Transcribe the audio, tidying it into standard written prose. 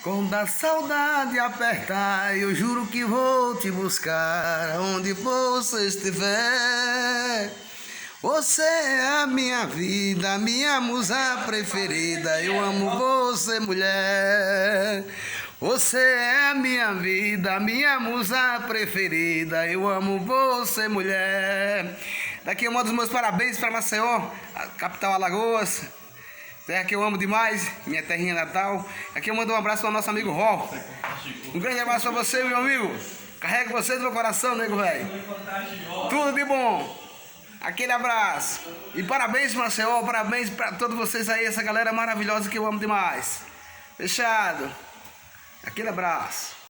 Quando a saudade apertar, eu juro que vou te buscar onde você estiver. Você é a minha vida, minha musa preferida. Eu amo você, mulher. Você é a minha vida, minha musa preferida. Eu amo você, mulher. Daqui eu mando os meus parabéns para Maceió, a capital Alagoas. Terra que eu amo demais, minha terrinha natal. Aqui eu mando um abraço para o nosso amigo Ró. Um grande abraço para você, meu amigo. Carrego você no meu coração, nego velho. Tudo de bom. Aquele abraço. E parabéns, Maceió. Parabéns para todos vocês aí, essa galera maravilhosa que eu amo demais. Fechado. Aquele abraço.